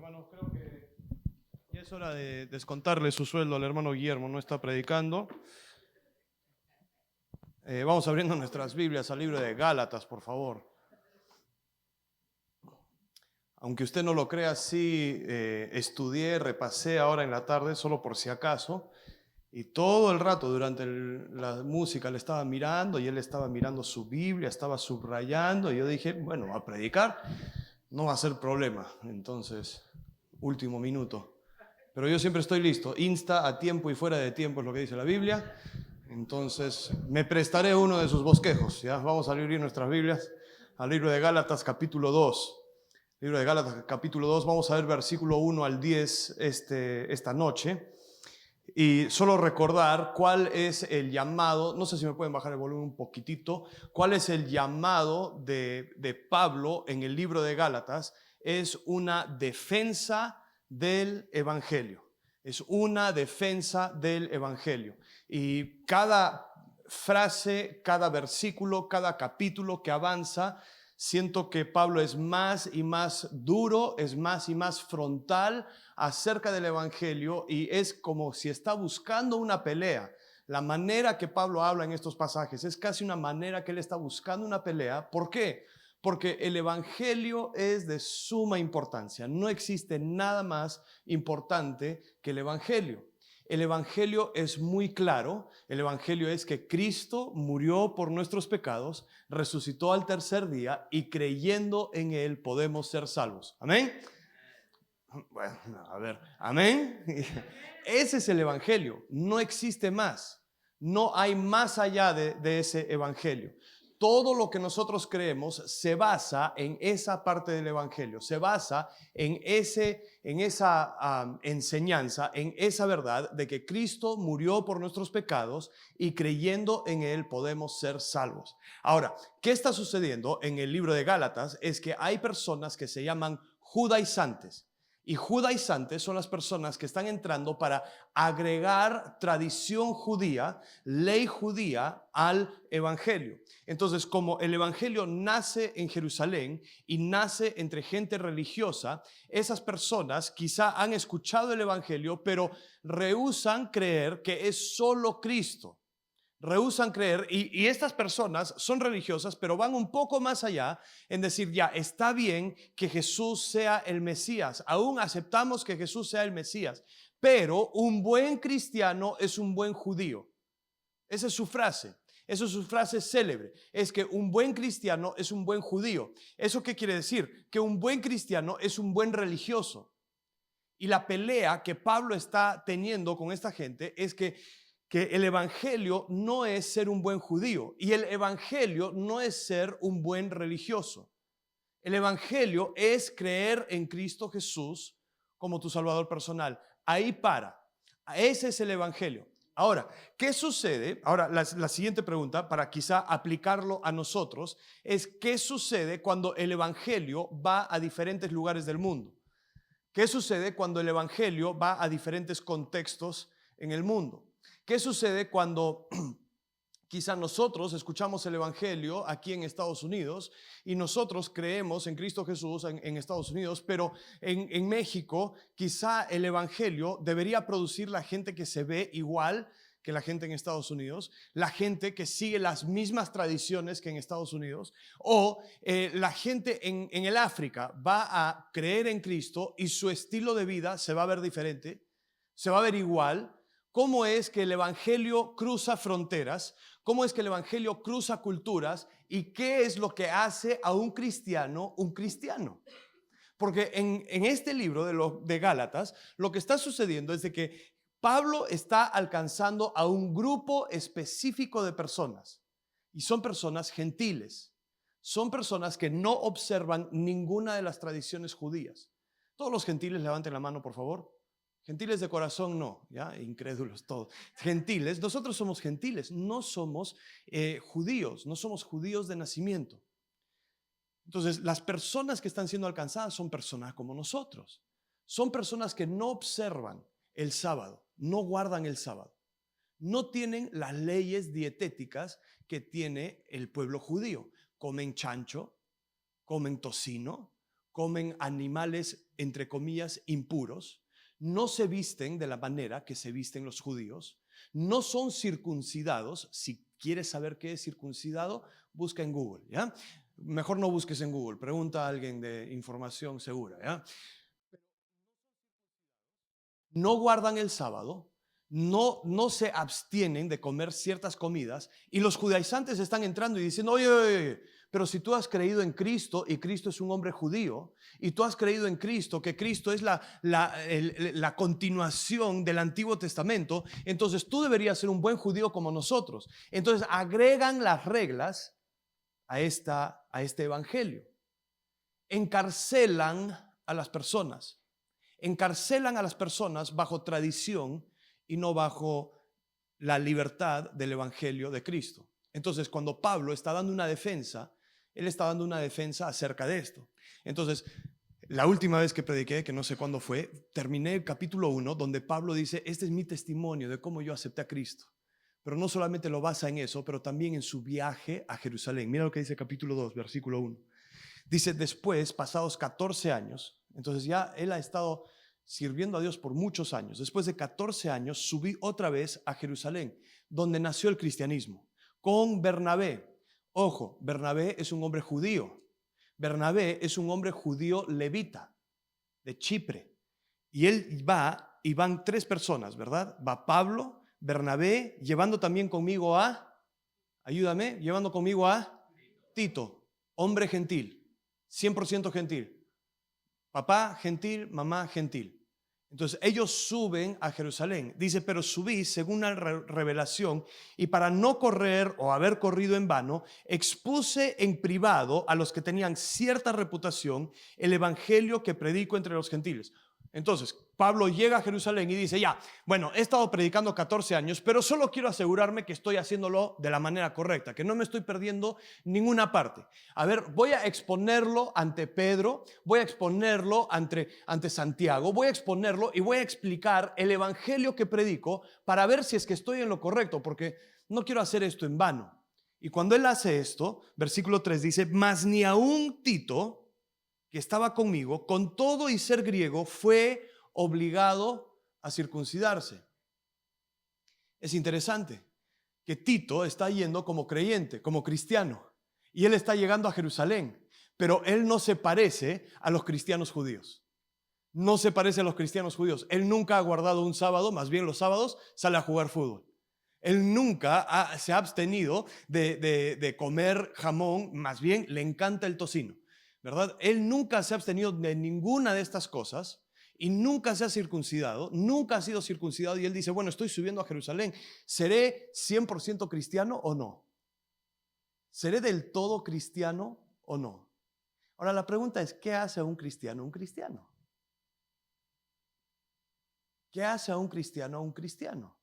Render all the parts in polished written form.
Hermanos, creo que ya es hora de descontarle su sueldo al hermano Guillermo, no está predicando. Vamos abriendo nuestras Biblias al libro de Gálatas, por favor. Aunque usted no lo crea, sí estudié, repasé ahora en la tarde, solo por si acaso. Y todo el rato durante la música le estaba mirando y él estaba mirando su Biblia, estaba subrayando. Y yo dije, bueno, va a predicar, no va a ser problema. Entonces, último minuto. Pero yo siempre estoy listo. Insta a tiempo y fuera de tiempo es lo que dice la Biblia. Entonces, me prestaré uno de sus bosquejos. ¿Ya? Vamos a abrir nuestras Biblias al libro de Gálatas, capítulo 2. Libro de Gálatas, capítulo 2. Vamos a ver versículo 1 al 10 esta noche. Y solo recordar cuál es el llamado, no sé si me pueden bajar el volumen un poquitito, cuál es el llamado de Pablo en el libro de Gálatas. Es una defensa del Evangelio. Es una defensa del Evangelio. Y cada frase, cada versículo, cada capítulo que avanza, siento que Pablo es más y más duro, es más y más frontal acerca del Evangelio y es como si está buscando una pelea. La manera que Pablo habla en estos pasajes es casi una manera que él está buscando una pelea. ¿Por qué? Porque el Evangelio es de suma importancia. No existe nada más importante que el Evangelio. El Evangelio es muy claro. El Evangelio es que Cristo murió por nuestros pecados, resucitó al tercer día y creyendo en Él podemos ser salvos. ¿Amén? Bueno, a ver, ¿amén? Ese es el Evangelio. No existe más. No hay más allá de ese Evangelio. Todo lo que nosotros creemos se basa en esa parte del Evangelio, se basa en esa enseñanza, en esa verdad de que Cristo murió por nuestros pecados y creyendo en Él podemos ser salvos. Ahora, ¿qué está sucediendo en el libro de Gálatas? Es que hay personas que se llaman judaizantes. Y judaizantes son las personas que están entrando para agregar tradición judía, ley judía al evangelio. Entonces, como el evangelio nace en Jerusalén y nace entre gente religiosa, esas personas quizá han escuchado el evangelio, pero rehúsan creer que es solo Cristo. Rehúsan creer y estas personas son religiosas, pero van un poco más allá en decir, ya, está bien que Jesús sea el Mesías, aún aceptamos que Jesús sea el Mesías, pero un buen cristiano es un buen judío. Esa es su frase. Esa es su frase célebre, es que un buen cristiano es un buen judío. ¿Eso qué quiere decir? Que un buen cristiano es un buen religioso. Y la pelea que Pablo está teniendo con esta gente es que el evangelio no es ser un buen judío y el evangelio no es ser un buen religioso. El evangelio es creer en Cristo Jesús como tu Salvador personal. Ahí para. Ese es el evangelio. Ahora, ¿qué sucede? Ahora, la siguiente pregunta, para quizá aplicarlo a nosotros, es ¿qué sucede cuando el evangelio va a diferentes lugares del mundo? ¿Qué sucede cuando el evangelio va a diferentes contextos en el mundo? ¿Qué sucede cuando quizá nosotros escuchamos el evangelio aquí en Estados Unidos y nosotros creemos en Cristo Jesús en Estados Unidos, pero en México quizá el evangelio debería producir la gente que se ve igual que la gente en Estados Unidos, la gente que sigue las mismas tradiciones que en Estados Unidos, o la gente en el África va a creer en Cristo y su estilo de vida se va a ver diferente, se va a ver igual. ¿Cómo es que el evangelio cruza fronteras? ¿Cómo es que el evangelio cruza culturas? ¿Y qué es lo que hace a un cristiano un cristiano? Porque en este libro de Gálatas, lo que está sucediendo es de que Pablo está alcanzando a un grupo específico de personas. Y son personas gentiles. Son personas que no observan ninguna de las tradiciones judías. Todos los gentiles levanten la mano, por favor. Gentiles de corazón no, ¿ya? Incrédulos todos. Gentiles, nosotros somos gentiles, no somos judíos, no somos judíos de nacimiento. Entonces, las personas que están siendo alcanzadas son personas como nosotros. Son personas que no observan el sábado, no guardan el sábado. No tienen las leyes dietéticas que tiene el pueblo judío. Comen chancho, comen tocino, comen animales, entre comillas, impuros, no se visten de la manera que se visten los judíos, no son circuncidados. Si quieres saber qué es circuncidado, busca en Google, ¿ya? Mejor no busques en Google, pregunta a alguien de información segura, ¿ya? No guardan el sábado, no se abstienen de comer ciertas comidas, y los judaizantes están entrando y diciendo, oye, oye, oye, pero si tú has creído en Cristo y Cristo es un hombre judío, y tú has creído en Cristo, que Cristo es la continuación del Antiguo Testamento, entonces tú deberías ser un buen judío como nosotros. Entonces agregan las reglas a este evangelio. Encarcelan a las personas. Encarcelan a las personas bajo tradición y no bajo la libertad del evangelio de Cristo. Entonces, cuando Pablo está dando una defensa, él está dando una defensa acerca de esto. Entonces, la última vez que prediqué, que no sé cuándo fue, terminé el capítulo 1, donde Pablo dice, este es mi testimonio de cómo yo acepté a Cristo. Pero no solamente lo basa en eso, pero también en su viaje a Jerusalén. Mira lo que dice capítulo 2, versículo 1. Dice, después, pasados 14 años, entonces ya él ha estado sirviendo a Dios por muchos años. Después de 14 años, subí otra vez a Jerusalén, donde nació el cristianismo, con Bernabé. Ojo, Bernabé es un hombre judío. Bernabé es un hombre judío levita, de Chipre. Y él va, y van 3 personas, ¿verdad? Va Pablo, Bernabé, llevando también conmigo ayúdame, llevando conmigo a Tito, hombre gentil. 100% gentil. Papá gentil, mamá gentil. Entonces ellos suben a Jerusalén. Dice, pero subí según una revelación, y para no correr o haber corrido en vano, expuse en privado a los que tenían cierta reputación el evangelio que predico entre los gentiles. Entonces, Pablo llega a Jerusalén y dice, ya, bueno, he estado predicando 14 años, pero solo quiero asegurarme que estoy haciéndolo de la manera correcta, que no me estoy perdiendo ninguna parte. A ver, voy a exponerlo ante Pedro, voy a exponerlo ante Santiago, voy a exponerlo y voy a explicar el evangelio que predico para ver si es que estoy en lo correcto, porque no quiero hacer esto en vano. Y cuando él hace esto, versículo 3 dice, mas ni aun Tito, que estaba conmigo, con todo y ser griego, fue obligado a circuncidarse. Es interesante que Tito está yendo como creyente, como cristiano, y él está llegando a Jerusalén, pero él no se parece a los cristianos judíos. No se parece a los cristianos judíos. Él nunca ha guardado un sábado, más bien los sábados sale a jugar fútbol. Él nunca se ha abstenido de comer jamón, más bien le encanta el tocino, ¿verdad? Él nunca se ha abstenido de ninguna de estas cosas y nunca se ha circuncidado, nunca ha sido circuncidado, y él dice, bueno, estoy subiendo a Jerusalén, ¿seré 100% cristiano o no? ¿Seré del todo cristiano o no? Ahora la pregunta es, ¿qué hace a un cristiano un cristiano? ¿Qué hace a un cristiano un cristiano?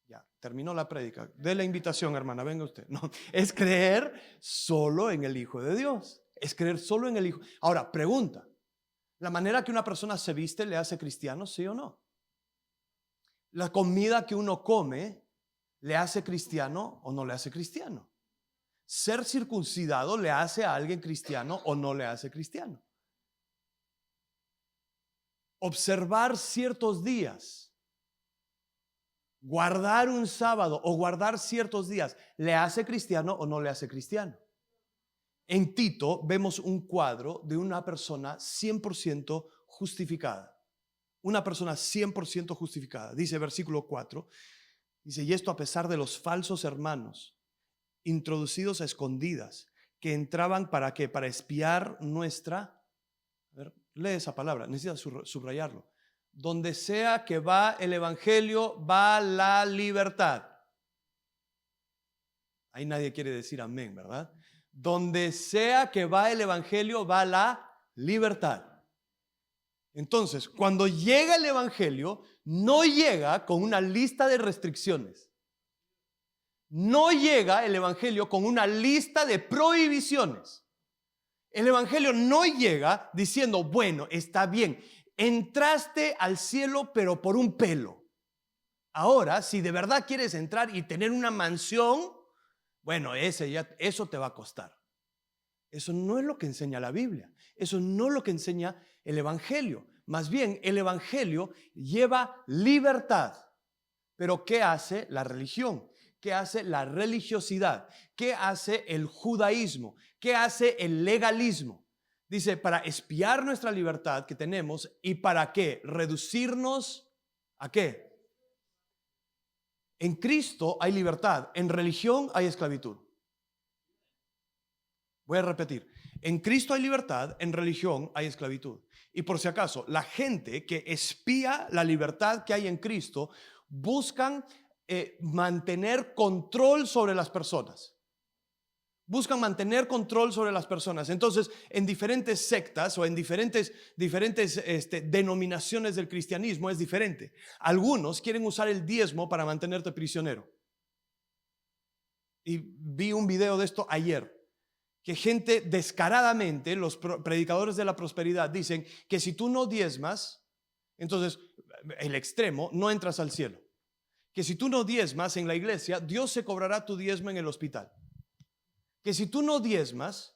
Ya, terminó la prédica. De la invitación, hermana, venga usted. No, es creer solo en el Hijo de Dios. Es creer solo en el Hijo. Ahora, pregunta. ¿La manera que una persona se viste le hace cristiano, sí o no? ¿La comida que uno come le hace cristiano o no le hace cristiano? ¿Ser circuncidado le hace a alguien cristiano o no le hace cristiano? Observar ciertos días, guardar un sábado o guardar ciertos días, ¿le hace cristiano o no le hace cristiano? En Tito vemos un cuadro de una persona 100% justificada. Una persona 100% justificada. Dice versículo 4, dice, y esto a pesar de los falsos hermanos, introducidos a escondidas, que entraban ¿para qué? Para espiar nuestra... A ver, lee esa palabra, necesitas subrayarlo. Donde sea que va el evangelio, va la libertad. Ahí nadie quiere decir amén, ¿verdad? Donde sea que va el evangelio, va la libertad. Entonces, cuando llega el evangelio, no llega con una lista de restricciones. No llega el evangelio con una lista de prohibiciones. El evangelio no llega diciendo, bueno, está bien, entraste al cielo pero por un pelo. Ahora, si de verdad quieres entrar y tener una mansión, bueno, eso te va a costar. Eso no es lo que enseña la Biblia. Eso no es lo que enseña el Evangelio. Más bien, el Evangelio lleva libertad. Pero ¿qué hace la religión? ¿Qué hace la religiosidad? ¿Qué hace el judaísmo? ¿Qué hace el legalismo? Dice, para espiar nuestra libertad que tenemos, ¿y para qué? Reducirnos ¿a qué? En Cristo hay libertad, en religión hay esclavitud. Voy a repetir, en Cristo hay libertad, en religión hay esclavitud. Y por si acaso, la gente que espía la libertad que hay en Cristo buscan mantener control sobre las personas. Buscan mantener control sobre las personas. Entonces, en diferentes sectas o en diferentes denominaciones del cristianismo es diferente. Algunos quieren usar el diezmo para mantenerte prisionero. Y vi un video de esto ayer, que gente descaradamente, los predicadores de la prosperidad dicen que si tú no diezmas, entonces el extremo, no entras al cielo. Que si tú no diezmas en la iglesia, Dios se cobrará tu diezmo en el hospital. Que si tú no diezmas,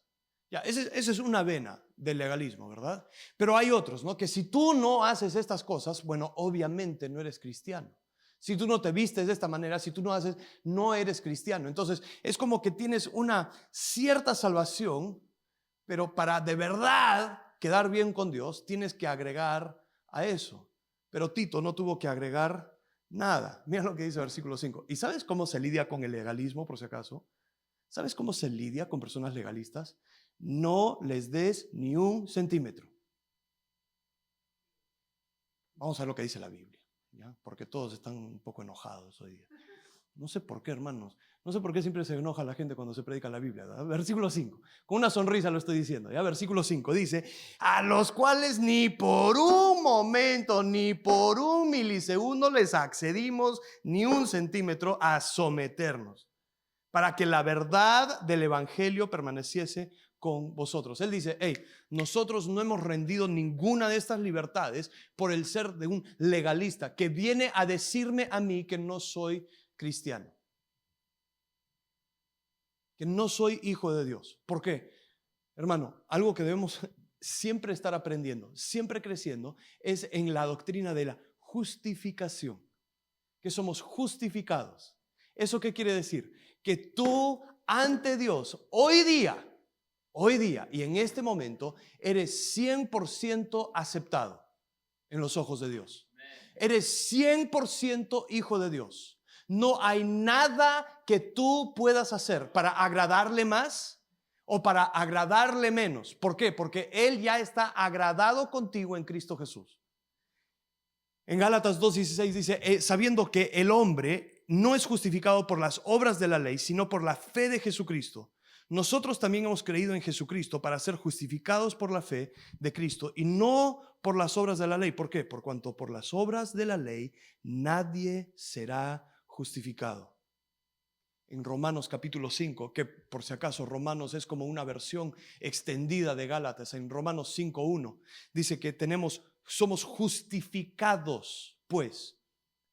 ya, esa es una vena del legalismo, ¿verdad? Pero hay otros, ¿no? Que si tú no haces estas cosas, bueno, obviamente no eres cristiano. Si tú no te vistes de esta manera, si tú no haces, no eres cristiano. Entonces, es como que tienes una cierta salvación, pero para de verdad quedar bien con Dios, tienes que agregar a eso. Pero Tito no tuvo que agregar nada. Mira lo que dice el versículo 5. ¿Y sabes cómo se lidia con el legalismo, por si acaso? ¿Sabes cómo se lidia con personas legalistas? No les des ni un centímetro. Vamos a ver lo que dice la Biblia, ¿ya? Porque todos están un poco enojados hoy día. No sé por qué, hermanos. No sé por qué siempre se enoja la gente cuando se predica la Biblia, ¿verdad? Versículo 5. Con una sonrisa lo estoy diciendo, ¿ya? Versículo 5 dice, a los cuales ni por un momento, ni por un milisegundo les accedimos ni un centímetro a someternos, para que la verdad del evangelio permaneciese con vosotros. Él dice, hey, nosotros no hemos rendido ninguna de estas libertades por el ser de un legalista que viene a decirme a mí que no soy cristiano, que no soy hijo de Dios. ¿Por qué? Hermano, algo que debemos siempre estar aprendiendo, siempre creciendo, es en la doctrina de la justificación, que somos justificados. ¿Eso qué quiere decir? Que tú ante Dios hoy día y en este momento eres 100% aceptado en los ojos de Dios. Eres 100% hijo de Dios. No hay nada que tú puedas hacer para agradarle más o para agradarle menos. ¿Por qué? Porque Él ya está agradado contigo en Cristo Jesús. En Gálatas 2:16 dice, sabiendo que el hombre no es justificado por las obras de la ley, sino por la fe de Jesucristo. Nosotros también hemos creído en Jesucristo para ser justificados por la fe de Cristo y no por las obras de la ley. ¿Por qué? Por cuanto por las obras de la ley nadie será justificado. En Romanos capítulo 5, que por si acaso Romanos es como una versión extendida de Gálatas, en Romanos 5:1 dice que somos justificados pues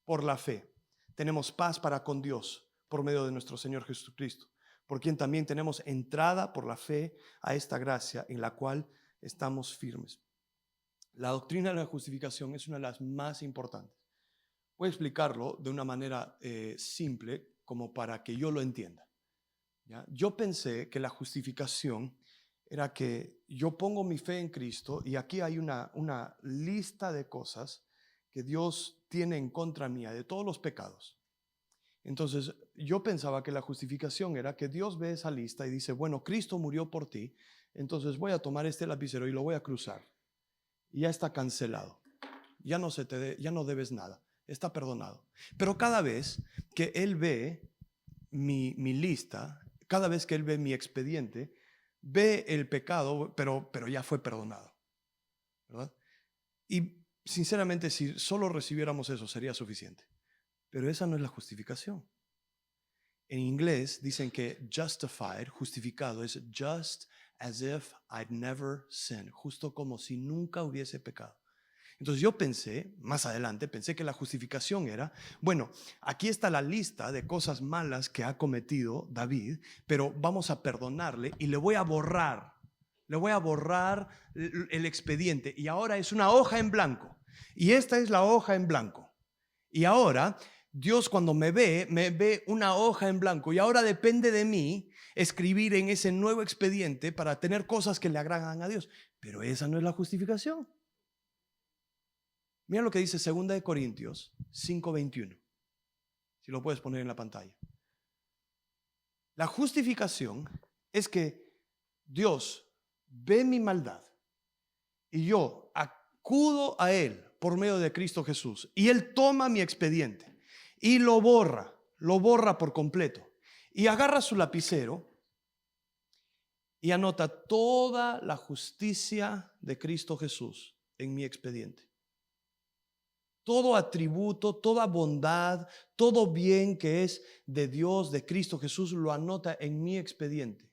por la fe. Tenemos paz para con Dios por medio de nuestro Señor Jesucristo, por quien también tenemos entrada por la fe a esta gracia en la cual estamos firmes. La doctrina de la justificación es una de las más importantes. Voy a explicarlo de una manera simple como para que yo lo entienda, ¿ya? Yo pensé que la justificación era que yo pongo mi fe en Cristo y aquí hay una lista de cosas que Dios tiene en contra mía, de todos los pecados. Entonces yo pensaba que la justificación era que Dios ve esa lista y dice, bueno, Cristo murió por ti, entonces voy a tomar este lapicero y lo voy a cruzar. Y ya está cancelado, ya no debes nada, está perdonado. Pero cada vez que Él ve mi lista, cada vez que Él ve mi expediente, ve el pecado, pero ya fue perdonado, ¿verdad? Y sinceramente, si solo recibiéramos eso, sería suficiente. Pero esa no es la justificación. En inglés dicen que justified, justificado, es just as if I'd never sinned, justo como si nunca hubiese pecado. Entonces yo pensé, más adelante, pensé que la justificación era, bueno, aquí está la lista de cosas malas que ha cometido David, pero vamos a perdonarle y le voy a borrar le voy a borrar el expediente y ahora es una hoja en blanco. Y esta es la hoja en blanco. Y ahora Dios cuando me ve una hoja en blanco y ahora depende de mí escribir en ese nuevo expediente para tener cosas que le agradan a Dios. Pero esa no es la justificación. Mira lo que dice 2 Corintios 5:21. Si lo puedes poner en la pantalla. La justificación es que Dios ve mi maldad y yo acudo a Él por medio de Cristo Jesús y Él toma mi expediente y lo borra por completo y agarra su lapicero y anota toda la justicia de Cristo Jesús en mi expediente. Todo atributo, toda bondad, todo bien que es de Dios, de Cristo Jesús, lo anota en mi expediente.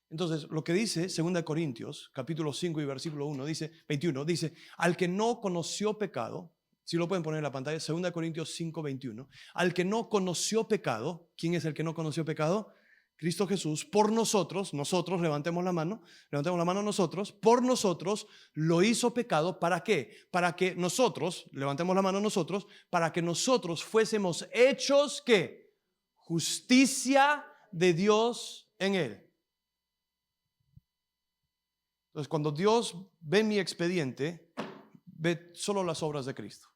Entonces, lo que dice 2 Corintios, capítulo 5 y versículo 21, dice, al que no conoció pecado, si lo pueden poner en la pantalla, 2 Corintios 5, 21, al que no conoció pecado, ¿quién es el que no conoció pecado? Cristo Jesús, por nosotros, levantemos la mano nosotros, por nosotros lo hizo pecado, ¿para qué? Para que nosotros, levantemos la mano nosotros, para que nosotros fuésemos hechos, ¿qué? Justicia de Dios en Él. Entonces, cuando Dios ve mi expediente, ve solo las obras de Cristo.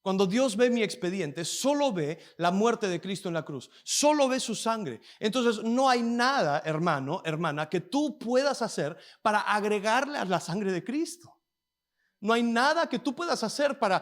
Cuando Dios ve mi expediente, solo ve la muerte de Cristo en la cruz, solo ve su sangre. Entonces no hay nada, hermano, hermana, que tú puedas hacer para agregarle a la sangre de Cristo. No hay nada que tú puedas hacer para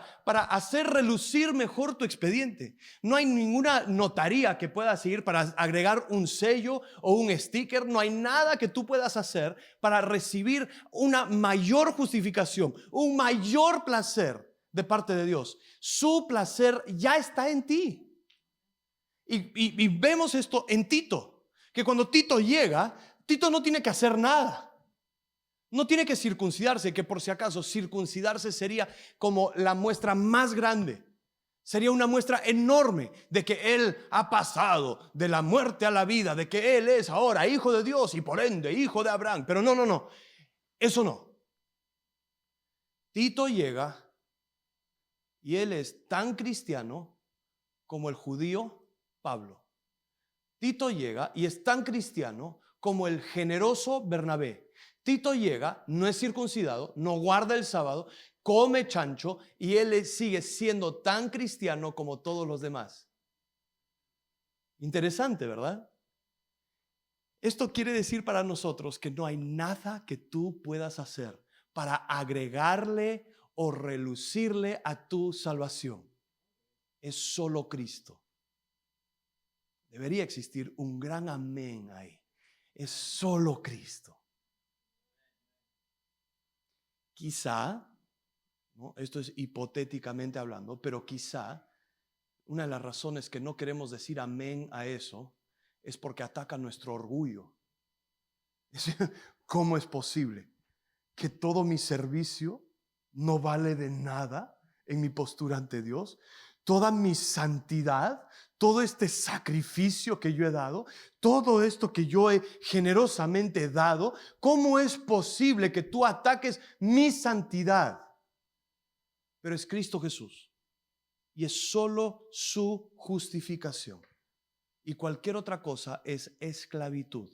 hacer relucir mejor tu expediente. No hay ninguna notaría que puedas ir para agregar un sello o un sticker. No hay nada que tú puedas hacer para recibir una mayor justificación, un mayor placer de parte de Dios. Su placer ya está en ti. Y vemos esto en Tito, que cuando Tito llega, Tito no tiene que hacer nada. No tiene que circuncidarse, que por si acaso circuncidarse sería como la muestra más grande. Sería una muestra enorme de que él ha pasado de la muerte a la vida, de que él es ahora hijo de Dios y por ende hijo de Abraham. Pero no, eso no. Tito llega y él es tan cristiano como el judío Pablo. Tito llega y es tan cristiano como el generoso Bernabé. Tito llega, no es circuncidado, no guarda el sábado, come chancho y él sigue siendo tan cristiano como todos los demás. Interesante, ¿verdad? Esto quiere decir para nosotros que no hay nada que tú puedas hacer para agregarle o relucirle a tu salvación. Es solo Cristo. Debería existir un gran amén ahí. Es solo Cristo. Quizá, ¿no? Esto es hipotéticamente hablando, pero quizá una de las razones que no queremos decir amén a eso es porque ataca nuestro orgullo. ¿Cómo es posible que todo mi servicio no vale de nada en mi postura ante Dios? Toda mi santidad, todo este sacrificio que yo he dado, todo esto que yo he generosamente dado, ¿cómo es posible que tú ataques mi santidad? Pero es Cristo Jesús y es solo su justificación. Y cualquier otra cosa es esclavitud.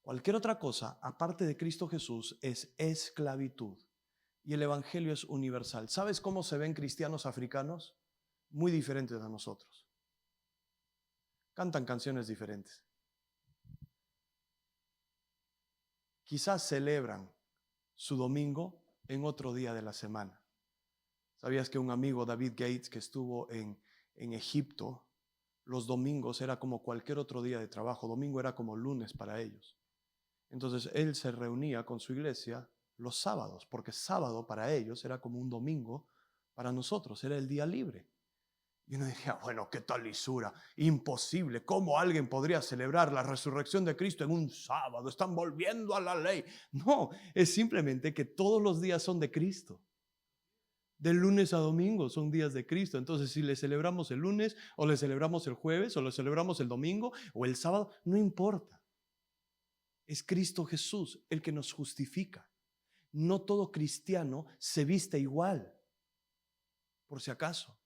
Cualquier otra cosa, aparte de Cristo Jesús, es esclavitud. Y el evangelio es universal. ¿Sabes cómo se ven cristianos africanos? Muy diferentes a nosotros. Cantan canciones diferentes. Quizás celebran su domingo en otro día de la semana. ¿Sabías que un amigo, David Gates, que estuvo en Egipto, los domingos era como cualquier otro día de trabajo? Domingo era como lunes para ellos. Entonces él se reunía con su iglesia los sábados, porque sábado para ellos era como un domingo, para nosotros era el día libre. Y uno diría, bueno, qué tal lisura, imposible, ¿cómo alguien podría celebrar la resurrección de Cristo en un sábado? Están volviendo a la ley. No, es simplemente que todos los días son de Cristo. De lunes a domingo son días de Cristo. Entonces, si le celebramos el lunes, o le celebramos el jueves, o le celebramos el domingo, o el sábado, no importa. Es Cristo Jesús el que nos justifica. No todo cristiano se viste igual, por si acaso.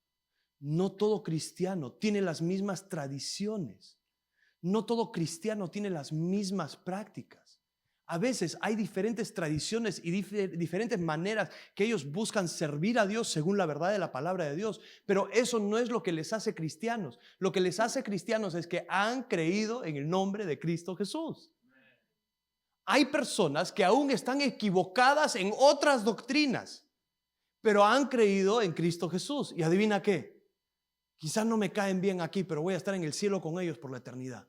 No todo cristiano tiene las mismas tradiciones. No todo cristiano tiene las mismas prácticas. A veces hay diferentes tradiciones y diferentes maneras que ellos buscan servir a Dios según la verdad de la palabra de Dios. Pero eso no es lo que les hace cristianos. Lo que les hace cristianos es que han creído en el nombre de Cristo Jesús. Hay personas que aún están equivocadas en otras doctrinas, pero han creído en Cristo Jesús. Y adivina qué, quizás no me caen bien aquí, pero voy a estar en el cielo con ellos por la eternidad.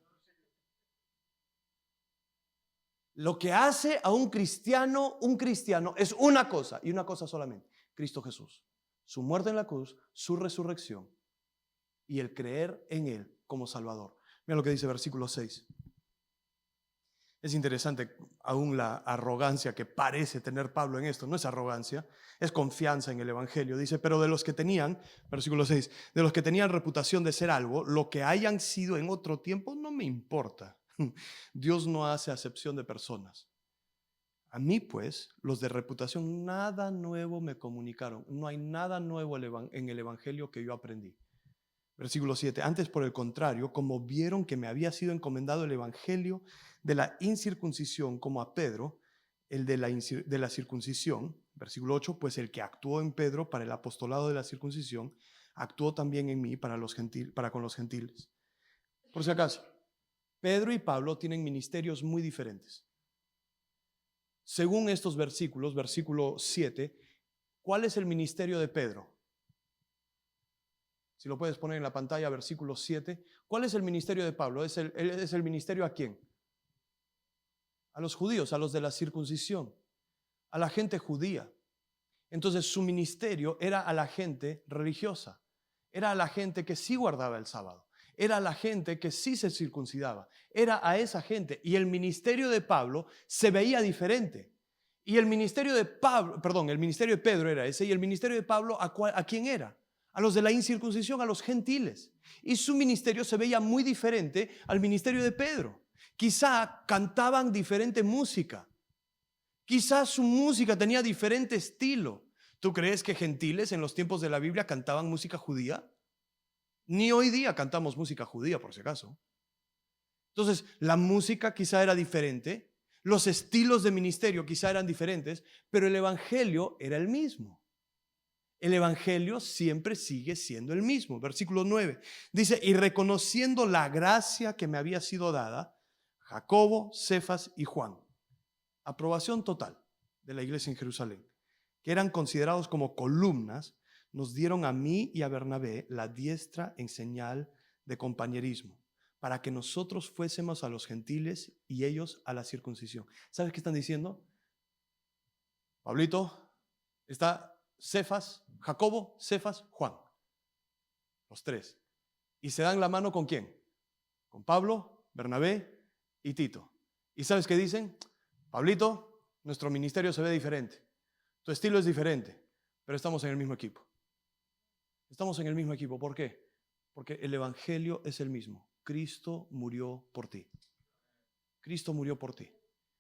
Lo que hace a un cristiano es una cosa y una cosa solamente: Cristo Jesús, su muerte en la cruz, su resurrección y el creer en Él como Salvador. Mira lo que dice versículo 6. Es interesante aún la arrogancia que parece tener Pablo en esto. No es arrogancia, es confianza en el Evangelio. Dice, pero de los que tenían, versículo 6, de los que tenían reputación de ser algo, lo que hayan sido en otro tiempo no me importa. Dios no hace acepción de personas. A mí, pues, los de reputación nada nuevo me comunicaron. No hay nada nuevo en el Evangelio que yo aprendí. Versículo 7. Antes, por el contrario, como vieron que me había sido encomendado el evangelio de la incircuncisión, como a Pedro, el de la circuncisión. Versículo 8. Pues el que actuó en Pedro para el apostolado de la circuncisión, actuó también en mí para con los gentiles. Por si acaso, Pedro y Pablo tienen ministerios muy diferentes. Según estos versículos, versículo 7, ¿cuál es el ministerio de Pedro? Si lo puedes poner en la pantalla, versículo 7. ¿Cuál es el ministerio de Pablo? ¿Es el ministerio a quién? A los judíos, a los de la circuncisión, a la gente judía. Entonces su ministerio era a la gente religiosa, era a la gente que sí guardaba el sábado, era a la gente que sí se circuncidaba, era a esa gente. Y el ministerio de Pablo se veía diferente. Y el ministerio de Pedro era ese, y el ministerio de Pablo, ¿a quién era? A los de la incircuncisión, a los gentiles. Y su ministerio se veía muy diferente al ministerio de Pedro. Quizá cantaban diferente música. Quizá su música tenía diferente estilo. ¿Tú crees que gentiles en los tiempos de la Biblia cantaban música judía? Ni hoy día cantamos música judía, por si acaso. Entonces, la música quizá era diferente, los estilos de ministerio quizá eran diferentes, pero el evangelio era el mismo. El evangelio siempre sigue siendo el mismo. Versículo 9 dice, y reconociendo la gracia que me había sido dada, Jacobo, Cefas y Juan, aprobación total de la iglesia en Jerusalén, que eran considerados como columnas, nos dieron a mí y a Bernabé la diestra en señal de compañerismo, para que nosotros fuésemos a los gentiles y ellos a la circuncisión. ¿Sabes qué están diciendo? Pablito, está Cefas, Jacobo, Cefas, Juan. Los tres. ¿Y se dan la mano con quién? Con Pablo, Bernabé y Tito. ¿Y sabes qué dicen? Pablito, nuestro ministerio se ve diferente. Tu estilo es diferente, pero estamos en el mismo equipo. Estamos en el mismo equipo. ¿Por qué? Porque el evangelio es el mismo. Cristo murió por ti. Cristo murió por ti.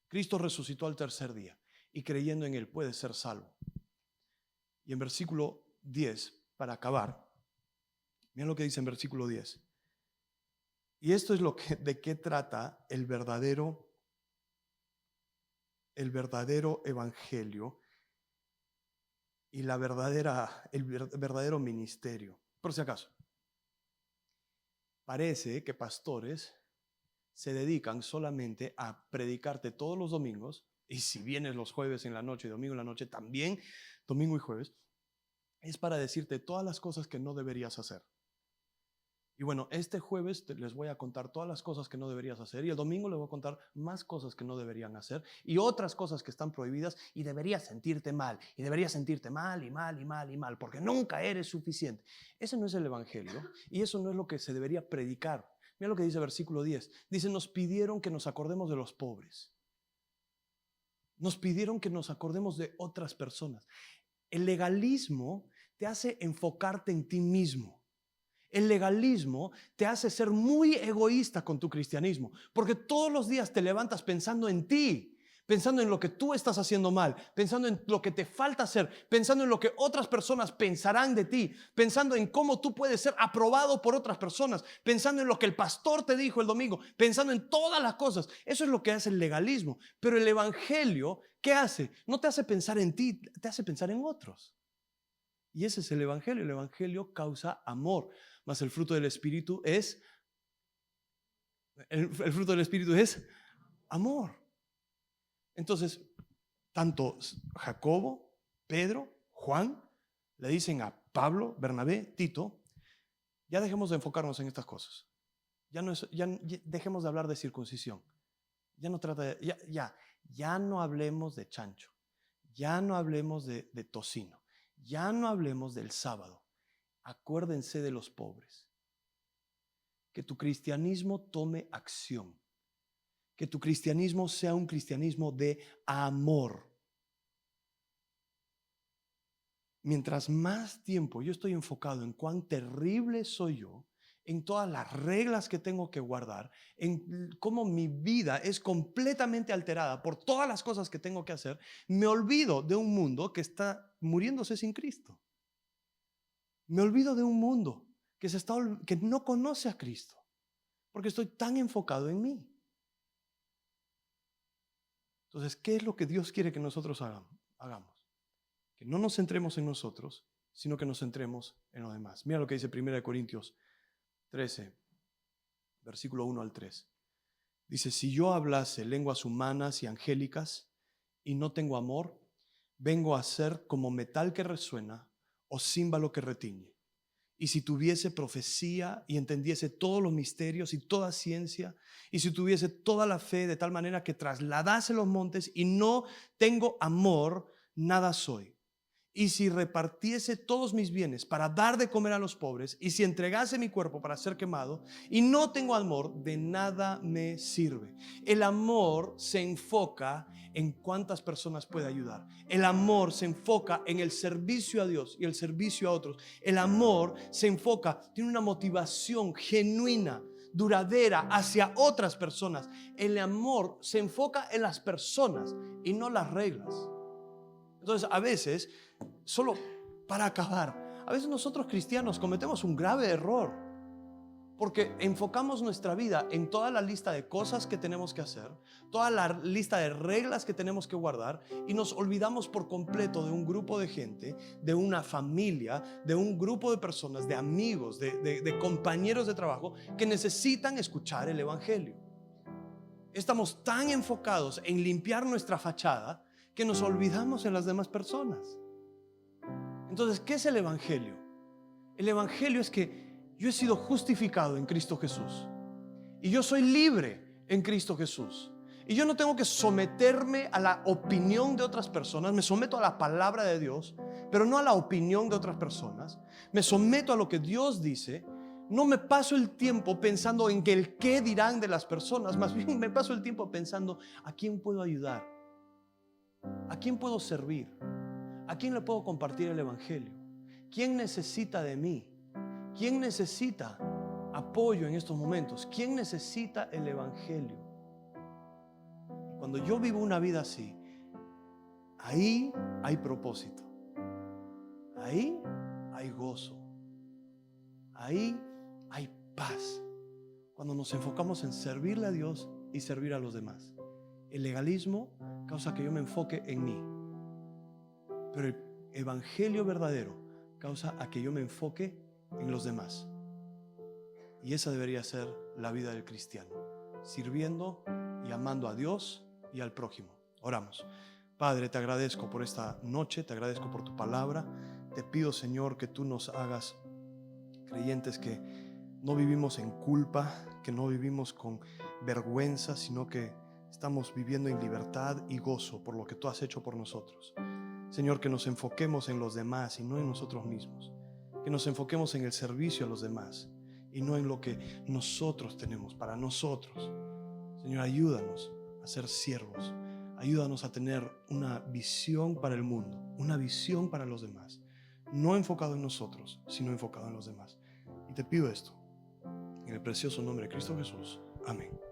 Cristo resucitó al tercer día y creyendo en Él puedes ser salvo. Y en versículo 10, para acabar, miren lo que dice en versículo 10. Y esto es de qué trata el verdadero evangelio y el verdadero ministerio. Por si acaso, parece que pastores se dedican solamente a predicarte todos los domingos, y si vienes los jueves en la noche y domingo en la noche, también domingo y jueves, es para decirte todas las cosas que no deberías hacer. Y bueno, este jueves les voy a contar todas las cosas que no deberías hacer, y el domingo les voy a contar más cosas que no deberían hacer y otras cosas que están prohibidas, y deberías sentirte mal, y deberías sentirte mal y mal y mal y mal, porque nunca eres suficiente. Ese no es el evangelio y eso no es lo que se debería predicar. Mira lo que dice versículo 10. Dice, nos pidieron que nos acordemos de los pobres. Nos pidieron que nos acordemos de otras personas. El legalismo te hace enfocarte en ti mismo. El legalismo te hace ser muy egoísta con tu cristianismo, porque todos los días te levantas pensando en ti, pensando en lo que tú estás haciendo mal, pensando en lo que te falta hacer, pensando en lo que otras personas pensarán de ti, pensando en cómo tú puedes ser aprobado por otras personas, pensando en lo que el pastor te dijo el domingo, pensando en todas las cosas. Eso es lo que hace el legalismo. Pero el evangelio, ¿qué hace? No te hace pensar en ti, te hace pensar en otros. Y ese es el evangelio. El evangelio causa amor, mas el fruto del Espíritu es el fruto del Espíritu es amor. Entonces, tanto Jacobo, Pedro, Juan, le dicen a Pablo, Bernabé, Tito, ya dejemos de enfocarnos en estas cosas. Ya dejemos de hablar de circuncisión. Ya no hablemos de chancho. Ya no hablemos de tocino. Ya no hablemos del sábado. Acuérdense de los pobres. Que tu cristianismo tome acción. Que tu cristianismo sea un cristianismo de amor. Mientras más tiempo yo estoy enfocado en cuán terrible soy yo, en todas las reglas que tengo que guardar, en cómo mi vida es completamente alterada por todas las cosas que tengo que hacer, me olvido de un mundo que está muriéndose sin Cristo. Me olvido de un mundo que no conoce a Cristo, porque estoy tan enfocado en mí. Entonces, ¿qué es lo que Dios quiere que nosotros hagamos? Que no nos centremos en nosotros, sino que nos centremos en los demás. Mira lo que dice 1 Corintios 13, versículo 1 al 3. Dice, si yo hablase lenguas humanas y angélicas y no tengo amor, vengo a ser como metal que resuena o címbalo que retiñe. Y si tuviese profecía y entendiese todos los misterios y toda ciencia, y si tuviese toda la fe de tal manera que trasladase los montes y no tengo amor, nada soy. Y si repartiese todos mis bienes para dar de comer a los pobres, y si entregase mi cuerpo para ser quemado, y no tengo amor, de nada me sirve. El amor se enfoca en cuántas personas puede ayudar. El amor se enfoca en el servicio a Dios y el servicio a otros. El amor se enfoca, tiene una motivación genuina, duradera hacia otras personas. El amor se enfoca en las personas y no las reglas. Entonces, a veces, solo para acabar, a veces nosotros cristianos cometemos un grave error porque enfocamos nuestra vida en toda la lista de cosas que tenemos que hacer, toda la lista de reglas que tenemos que guardar, y nos olvidamos por completo de un grupo de gente, de una familia, de un grupo de personas, de amigos, de compañeros de trabajo que necesitan escuchar el evangelio. Estamos tan enfocados en limpiar nuestra fachada que nos olvidamos en las demás personas. Entonces, ¿qué es el evangelio? El evangelio es que yo he sido justificado en Cristo Jesús y yo soy libre en Cristo Jesús, y yo no tengo que someterme a la opinión de otras personas. Me someto a la palabra de Dios, pero no a la opinión de otras personas. Me someto a lo que Dios dice. No me paso el tiempo pensando en que el qué dirán de las personas. Más bien me paso el tiempo pensando a quién puedo ayudar, a quién puedo servir, a quién le puedo compartir el evangelio, quién necesita de mí, quién necesita apoyo en estos momentos, quién necesita el evangelio. Cuando yo vivo una vida así, ahí hay propósito, ahí hay gozo, ahí hay paz. Cuando nos enfocamos en servirle a Dios y servir a los demás. El legalismo causa que yo me enfoque en mí, pero el evangelio verdadero causa a que yo me enfoque en los demás. Y esa debería ser la vida del cristiano, sirviendo y amando a Dios y al prójimo. Oramos. Padre, te agradezco por esta noche, te agradezco por tu palabra. Te pido, Señor, que tú nos hagas creyentes que no vivimos en culpa, que no vivimos con vergüenza, sino que estamos viviendo en libertad y gozo por lo que tú has hecho por nosotros. Señor, que nos enfoquemos en los demás y no en nosotros mismos. Que nos enfoquemos en el servicio a los demás y no en lo que nosotros tenemos para nosotros. Señor, ayúdanos a ser siervos. Ayúdanos a tener una visión para el mundo, una visión para los demás. No enfocado en nosotros, sino enfocado en los demás. Y te pido esto, en el precioso nombre de Cristo Jesús. Amén.